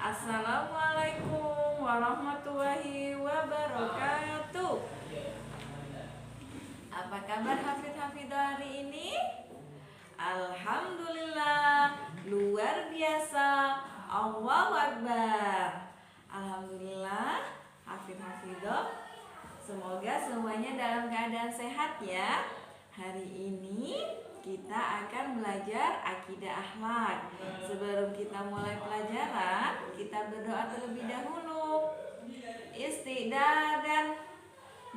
Assalamualaikum warahmatullahi wabarakatuh. Apa kabar hafid-hafidah hari ini? Alhamdulillah, luar biasa. Allahu Akbar. Alhamdulillah, hafid-hafidah, semoga semuanya dalam keadaan sehat ya. Hari ini kita akan belajar akidah akhlak. Sebelum kita mulai pelajaran, kita berdoa terlebih dahulu. Istiqdadan,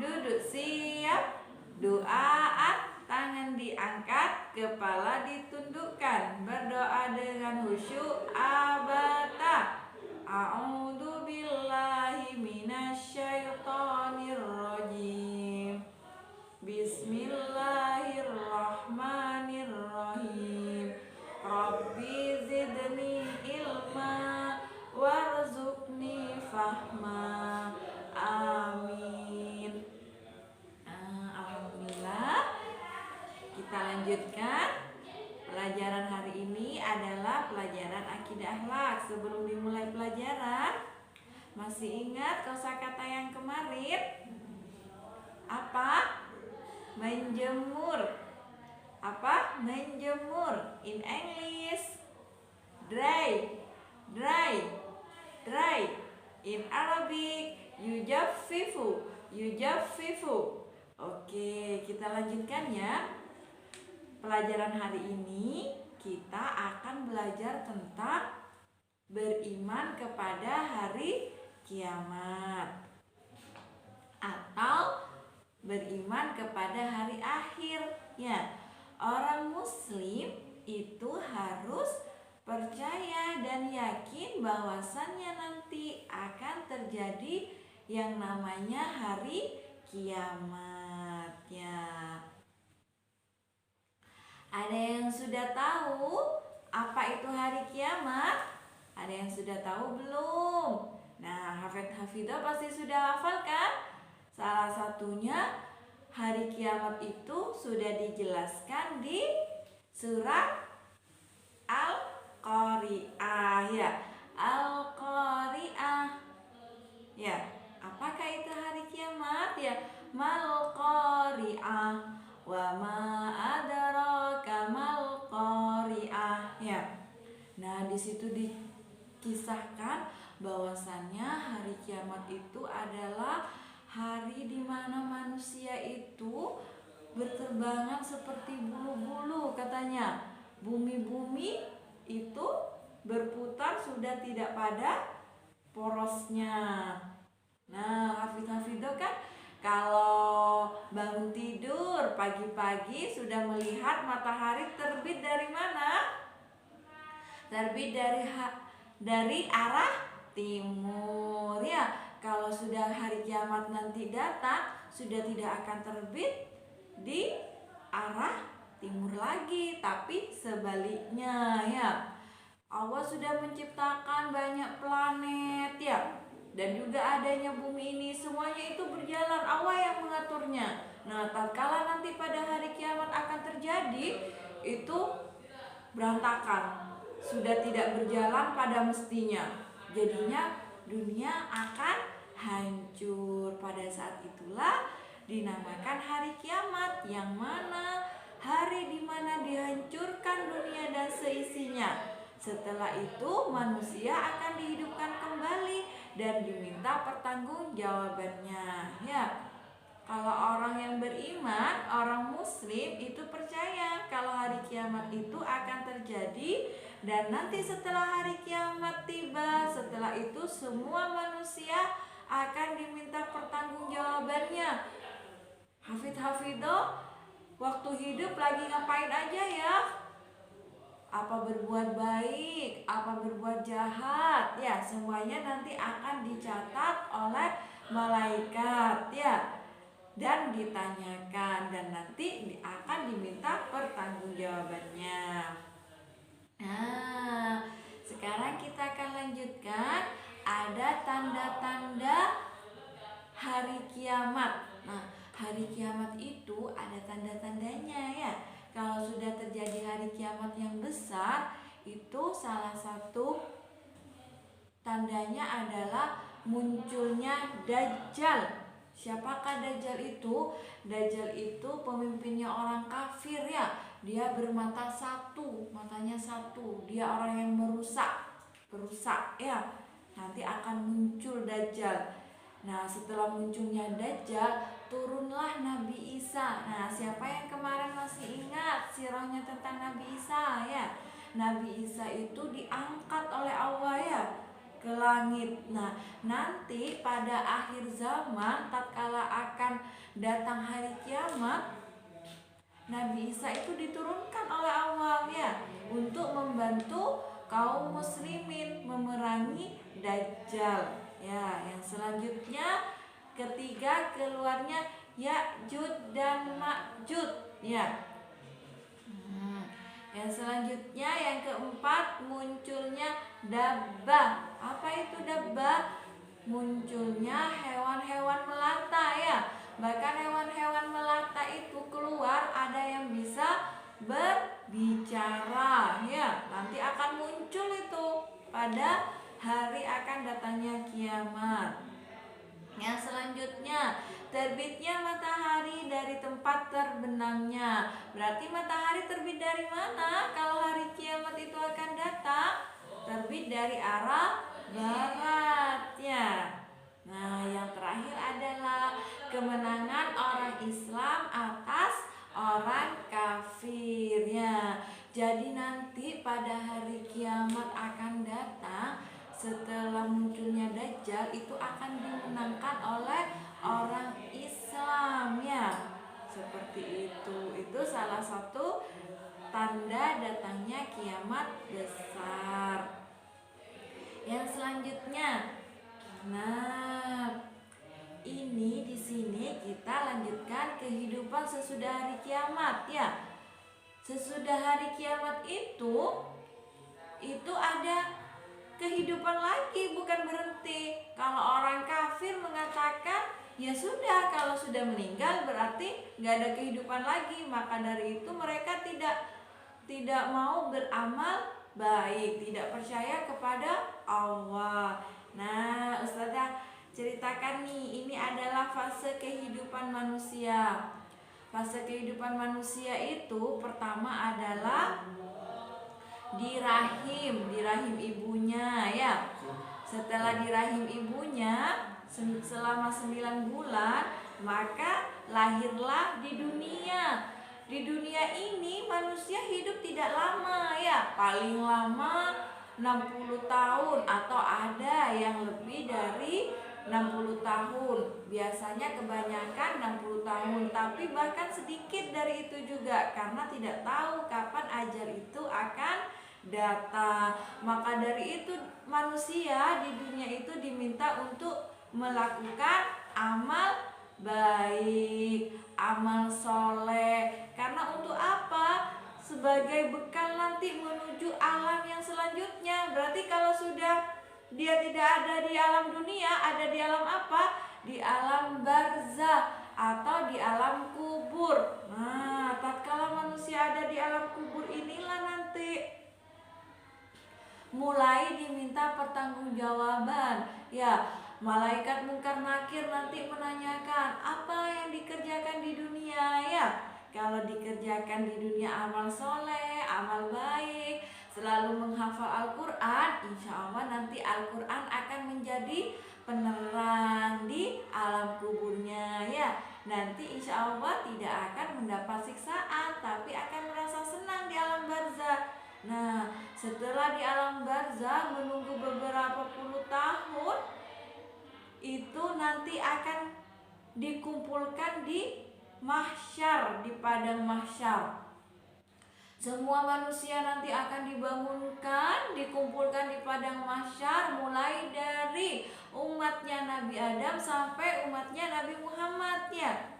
duduk siap, doa, tangan diangkat, kepala ditundukkan, berdoa dengan khusyuk abata. A'udzu billahi minasyaitonir rajim. Bismillahirrahmanirrahim. Rabbi zidni ilma warzuqni fahma. Amin. Alhamdulillah. Kita lanjutkan. Pelajaran hari ini adalah pelajaran akidah akhlak. Sebelum dimulai pelajaran, masih ingat kosakata yang kemarin? Apa? Menjemur. Apa? Menjemur. In English, dry. Dry. Dry. In Arabic, yujaffifu. Yujaffifu. Oke, kita lanjutkan ya. Pelajaran hari ini kita akan belajar tentang beriman kepada hari kiamat atau beriman kepada hari akhir ya. Orang muslim itu harus percaya dan yakin bahwasannya nanti akan terjadi yang namanya hari kiamat ya. Ada yang sudah tahu apa itu hari kiamat? Ada yang sudah tahu belum? Nah, hafid-hafidah pasti sudah hafal kan? Salah satunya hari kiamat itu sudah dijelaskan di surat Al-Qari'ah ya. Al-Qari'ah. Ya, apakah itu hari kiamat ya? Mal Qari'ah wa ma adraka mal Qari'ah ya. Nah, di situ dikisahkan bahwasannya hari kiamat itu adalah hari di mana manusia itu berterbangan seperti bulu-bulu katanya. Bumi-bumi itu berputar sudah tidak pada porosnya. Nah, hafid-hafidah kan kalau bangun tidur pagi-pagi sudah melihat matahari terbit dari mana? Terbit dari arah timur ya. Kalau sudah hari kiamat nanti datang, sudah tidak akan terbit di arah timur lagi, tapi sebaliknya ya. Allah sudah menciptakan banyak planet ya, dan juga adanya bumi ini, semuanya itu berjalan, Allah yang mengaturnya. Nah, tatkala nanti pada hari kiamat akan terjadi, itu berantakan, sudah tidak berjalan pada mestinya. Jadinya dunia akan hancur. Pada saat itulah dinamakan hari kiamat, yang mana hari dimana dihancurkan dunia dan seisinya. Setelah itu manusia akan dihidupkan kembali dan diminta pertanggungjawabannya ya. Kalau orang yang beriman, orang muslim itu percaya kalau hari kiamat itu akan terjadi, dan nanti setelah hari kiamat tiba, setelah itu semua manusia akan diminta pertanggungjawabannya. Hafid-hafidah, waktu hidup lagi ngapain aja ya? Apa berbuat baik, apa berbuat jahat ya, semuanya nanti akan dicatat oleh malaikat ya, dan ditanyakan, dan nanti akan diminta pertanggungjawabannya. Nah, sekarang kita akan lanjutkan. Ada tanda-tanda hari kiamat. Nah, hari kiamat itu ada tanda-tandanya ya. Kalau sudah terjadi hari kiamat yang besar, itu salah satu tandanya adalah munculnya Dajjal. Siapakah Dajjal itu? Dajjal itu pemimpinnya orang kafir ya. Dia bermata satu, matanya satu. Dia orang yang perusak ya. Nanti akan muncul Dajjal. Nah, setelah munculnya Dajjal, turunlah Nabi Isa. Nah, siapa yang kemarin masih ingat sirahnya tentang Nabi Isa ya? Nabi Isa itu diangkat oleh Allah ya ke langit. Nah, nanti pada akhir zaman tatkala akan datang hari kiamat, Nabi Isa itu diturunkan oleh Allah ya untuk membantu kaum muslimin memerangi Dajjal. Ya, yang selanjutnya ketiga keluarnya Ya'juj dan Ma'juj ya. Yang selanjutnya yang keempat munculnya dabbah. Apa itu dabbah? Munculnya hewan-hewan melata ya. Bahkan hewan-hewan melata itu keluar ada yang bisa berbicara ya. Nanti akan muncul itu pada hari akan datangnya kiamat. Yang selanjutnya terbitnya matahari dari tempat terbenamnya. Berarti matahari terbit dari mana kalau hari kiamat itu akan datang? Terbit dari arah barat ya. Nah, yang terakhir adalah kemenangan orang Islam atas orang kafir ya. Jadi nanti pada hari kiamat akan datang, setelah munculnya Dajjal itu akan dimenangkan oleh orang Islam ya. Seperti itu. Itu salah satu tanda datangnya kiamat besar. Yang selanjutnya, nah ini di sini kita lanjutkan kehidupan sesudah hari kiamat ya. Sesudah hari kiamat itu ada kehidupan lagi, bukan berhenti. Kalau orang kafir mengatakan ya sudah, kalau sudah meninggal berarti nggak ada kehidupan lagi. Maka dari itu mereka tidak mau beramal baik, tidak percaya kepada Allah. Nah, Ustazah ceritakan nih, ini adalah fase kehidupan manusia. Fase kehidupan manusia itu pertama adalah di rahim ibunya ya. Setelah di rahim ibunya selama 9 bulan, maka lahirlah di dunia. Di dunia ini manusia hidup tidak lama ya, paling lama 60 tahun atau ada yang lebih dari 60 tahun. Biasanya kebanyakan 60 tahun, tapi bahkan sedikit dari itu juga karena tidak tahu kapan ajal itu akan datang. Maka dari itu manusia di dunia itu diminta untuk melakukan amal baik, amal soleh. Karena untuk apa? Sebagai bekal nanti menuju alam yang selanjutnya. Berarti kalau sudah dia tidak ada di alam dunia, ada di alam apa? Di alam barzah atau di alam kubur. Nah, tatkala manusia ada di alam kubur inilah nanti mulai diminta pertanggungjawaban ya. Malaikat Munkar Nakir nanti menanyakan apa yang dikerjakan di dunia ya. Kalau dikerjakan di dunia amal soleh, amal baik, selalu menghafal Al-Quran, insya Allah nanti Al-Quran akan menjadi penerang di alam kuburnya ya. Nanti insya Allah tidak akan mendapat siksaan, tapi akan merasa senang di alam barzah. Nah, setelah di alam barzah menunggu beberapa puluh tahun, itu nanti akan dikumpulkan di mahsyar, di padang mahsyar. Semua manusia nanti akan dibangunkan, dikumpulkan di padang mahsyar, mulai dari umatnya Nabi Adam sampai umatnya Nabi Muhammad ya.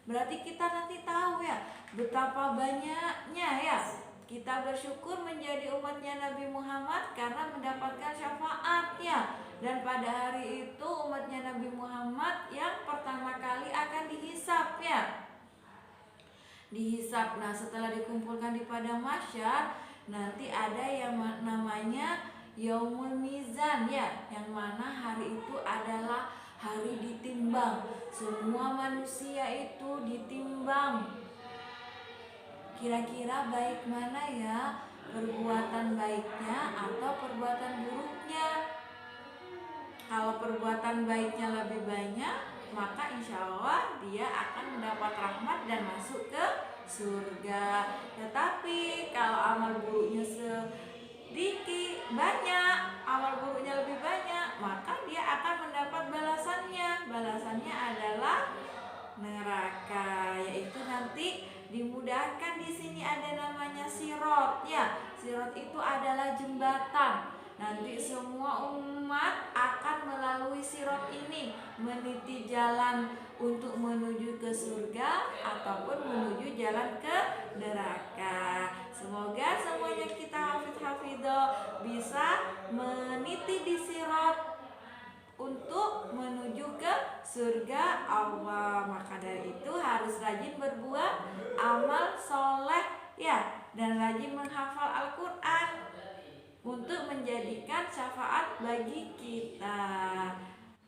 Berarti kita nanti tahu ya betapa banyaknya ya. Kita bersyukur menjadi umatnya Nabi Muhammad karena mendapatkan syafaatnya. Dan pada hari itu umatnya Nabi Muhammad yang pertama kali akan dihisap ya. Dihisap. Nah, setelah dikumpulkan di padang mahsyar, nanti ada yang namanya yaumul mizan ya, yang mana hari itu adalah hari ditimbang. Semua manusia itu ditimbang. Kira-kira baik mana ya, perbuatan baiknya atau perbuatan buruknya? Kalau perbuatan baiknya lebih banyak, maka insya Allah dia akan mendapat rahmat dan masuk ke surga. Tetapi kalau amal buruknya sedikit banyak, amal buruknya lebih banyak, maka dia akan mendapat balasannya. Balasannya adalah neraka, yaitu nanti dimudahkan. Di sini ada namanya sirot ya. Sirot itu adalah jembatan. Nanti semua umat akan melalui sirot ini, meniti jalan untuk menuju ke surga ataupun menuju jalan ke neraka. Semoga semuanya kita hafidh-hafidho bisa meniti di sirot untuk menuju ke surga Allah. Maka dari itu harus rajin berbuat amal soleh ya, dan rajin menghafal Al-Quran untuk menjadikan syafaat bagi kita.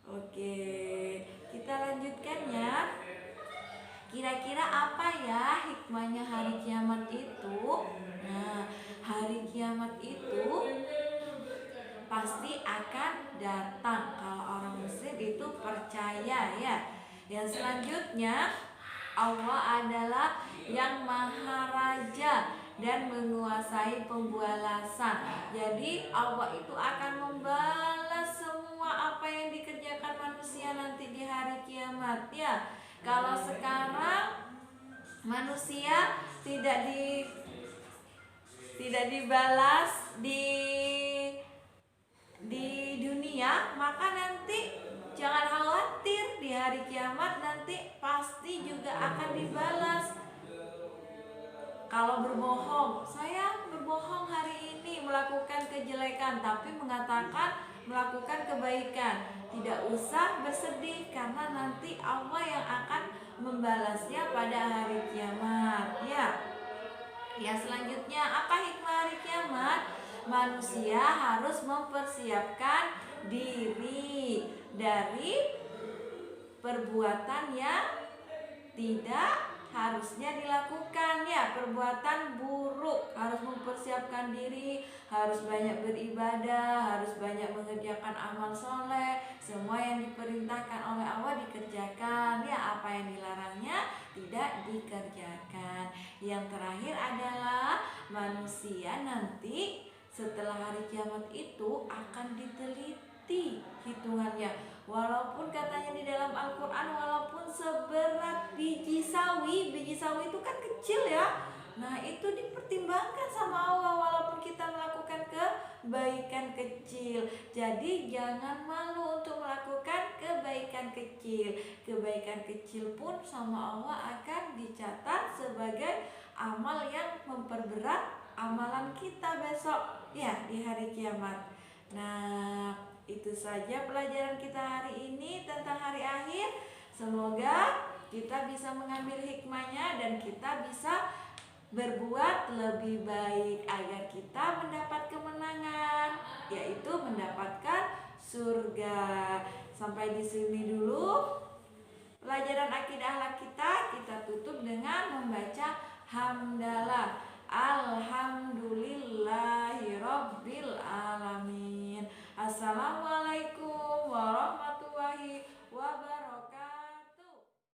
Oke, kita lanjutkan ya. Kira-kira apa ya hikmahnya hari kiamat itu? Nah, hari kiamat itu pasti akan datang. Kalau orang muslim itu percaya ya. Yang selanjutnya, Allah adalah yang maha raja dan menguasai pembalasan. Jadi Allah itu akan membalas semua apa yang dikerjakan manusia nanti di hari kiamat ya. Kalau sekarang manusia tidak dibalas di dunia, maka nanti jangan khawatir, di hari kiamat nanti pasti juga akan dibalas. Kalau berbohong, saya berbohong hari ini melakukan kejelekan, tapi mengatakan melakukan kebaikan, tidak usah bersedih karena nanti Allah yang akan membalasnya pada hari kiamat ya. Ya, selanjutnya apa hikmah hari kiamat? Manusia harus mempersiapkan diri dari perbuatan yang tidak harusnya dilakukan ya, perbuatan buruk. Harus mempersiapkan diri, harus banyak beribadah, harus banyak mengerjakan amal soleh. Semua yang diperintahkan oleh Allah dikerjakan ya, apa yang dilarangnya tidak dikerjakan. Yang terakhir adalah manusia nanti setelah hari kiamat itu akan diteliti hitungannya. Walaupun katanya di dalam Al-Quran, walaupun seberat biji sawi itu kan kecil ya. Nah itu dipertimbangkan sama Allah walaupun kita melakukan kebaikan kecil. Jadi jangan malu untuk melakukan kebaikan kecil. Kebaikan kecil pun sama Allah akan dicatat sebagai amal yang memperberat amalan kita besok ya di hari kiamat. Nah, itu saja pelajaran kita hari ini tentang hari akhir. Semoga kita bisa mengambil hikmahnya dan kita bisa berbuat lebih baik agar kita mendapat kemenangan, yaitu mendapatkan surga. Sampai di sini dulu pelajaran akidah kita. Kita tutup dengan membaca hamdalah. Alhamdulillahirabbil alamin. Assalamualaikum warahmatullahi